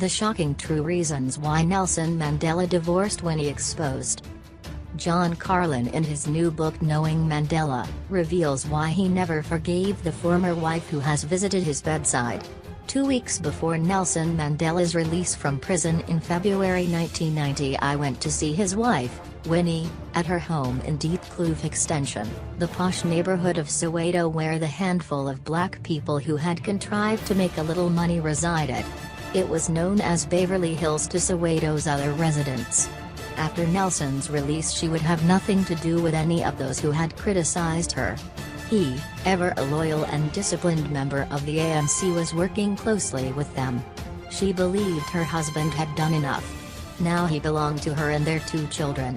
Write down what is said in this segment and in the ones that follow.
The shocking true reasons why Nelson Mandela divorced Winnie Exposed. John Carlin, in his new book Knowing Mandela, reveals why he never forgave the former wife who has visited his bedside. 2 weeks before Nelson Mandela's release from prison in February 1990, I went to see his wife, Winnie, at her home in Diepkloof Extension, the posh neighbourhood of Soweto where the handful of black people who had contrived to make a little money resided. It was known as Baverly Hills to Soweto's other residents. After Nelson's release, she would have nothing to do with any of those who had criticised her. He, ever a loyal and disciplined member of the ANC, was working closely with them. She believed her husband had done enough. Now he belonged to her and their 2 children.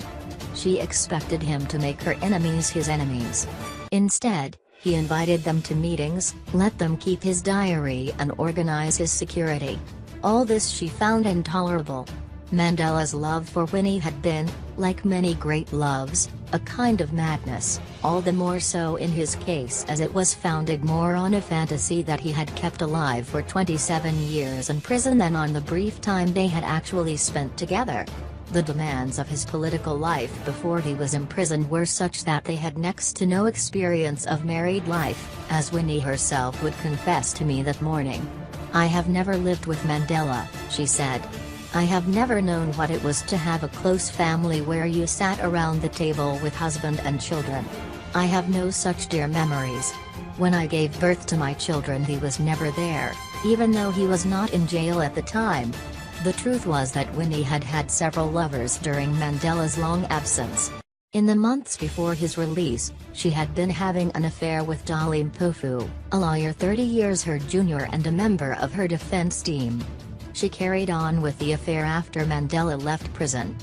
She expected him to make her enemies his enemies. Instead, he invited them to meetings, let them keep his diary and organize his security. All this she found intolerable. Mandela's love for Winnie had been, like many great loves, a kind of madness, all the more so in his case as it was founded more on a fantasy that he had kept alive for 27 years in prison than on the brief time they had actually spent together. The demands of his political life before he was imprisoned were such that they had next to no experience of married life, as Winnie herself would confess to me that morning. "I have never lived with Mandela," she said. "I have never known what it was to have a close family where you sat around the table with husband and children. I have no such dear memories. When I gave birth to my children he was never there, even though he was not in jail at the time." The truth was that Winnie had had several lovers during Mandela's long absence. In the months before his release, she had been having an affair with Dali Mpofu, a lawyer 30 years her junior and a member of her defense team. She carried on with the affair after Mandela left prison.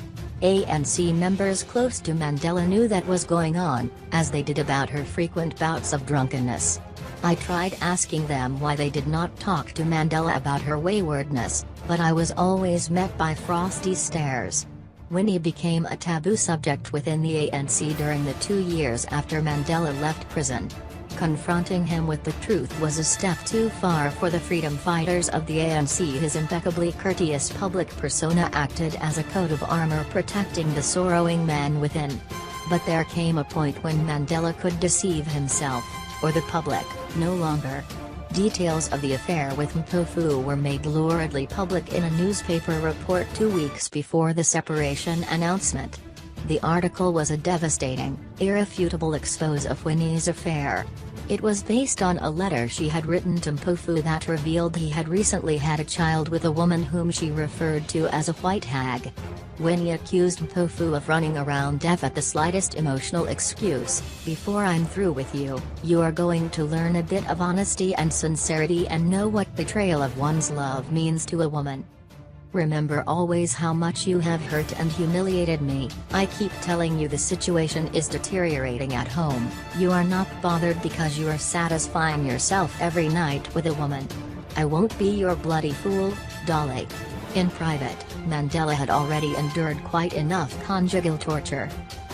ANC members close to Mandela knew that was going on, as they did about her frequent bouts of drunkenness. I tried asking them why they did not talk to Mandela about her waywardness, but I was always met by frosty stares. Winnie became a taboo subject within the ANC during the 2 years after Mandela left prison. Confronting him with the truth was a step too far for the freedom fighters of the ANC. His impeccably courteous public persona acted as a coat of armour protecting the sorrowing man within. But there came a point when Mandela could deceive himself, or the public, no longer. Details of the affair with Mpofu were made luridly public in a newspaper report 2 weeks before the separation announcement. The article was a devastating, irrefutable expose of Winnie's affair. It was based on a letter she had written to Mpofu that revealed he had recently had a child with a woman whom she referred to as a white hag. Winnie accused Mpofu of running around deaf at the slightest emotional excuse. "Before I'm through with you, you are going to learn a bit of honesty and sincerity and know what betrayal of one's love means to a woman. Remember always how much you have hurt and humiliated me. I keep telling you the situation is deteriorating at home. You are not bothered because you are satisfying yourself every night with a woman. I won't be your bloody fool, Dali." In private, Mandela had already endured quite enough conjugal torture.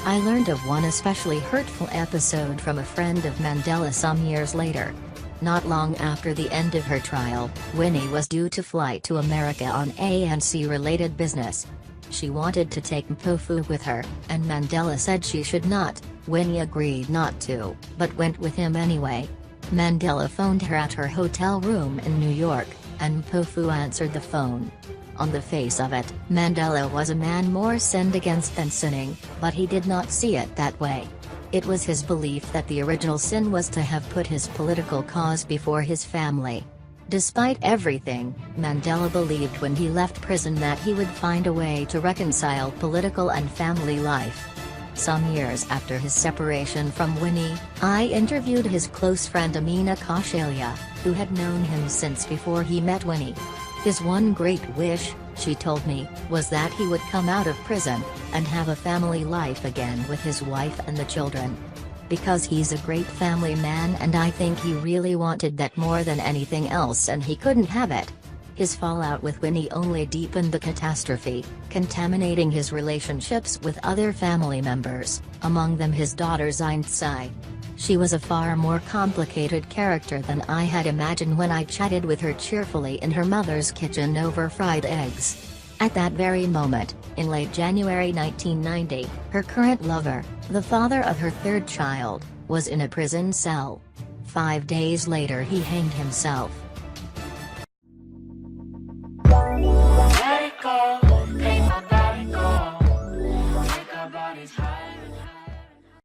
I learned of one especially hurtful episode from a friend of Mandela some years later. Not long after the end of her trial, Winnie was due to fly to America on ANC-related business. She wanted to take Mpofu with her, and Mandela said she should not. Winnie agreed not to, but went with him anyway. Mandela phoned her at her hotel room in New York, and Mpofu answered the phone. On the face of it, Mandela was a man more sinned against than sinning, but he did not see it that way. It was his belief that the original sin was to have put his political cause before his family. Despite everything, Mandela believed when he left prison that he would find a way to reconcile political and family life. Some years after his separation from Winnie, I interviewed his close friend Amina Kaushalia, who had known him since before he met Winnie. His one great wish, she told me, was that he would come out of prison, and have a family life again with his wife and the children. Because he's a great family man and I think he really wanted that more than anything else and he couldn't have it. His fallout with Winnie only deepened the catastrophe, contaminating his relationships with other family members, among them his daughter Zaintsai. She was a far more complicated character than I had imagined when I chatted with her cheerfully in her mother's kitchen over fried eggs. At that very moment, in late January 1990, her current lover, the father of her third child, was in a prison cell. 5 days later he hanged himself. Let it go.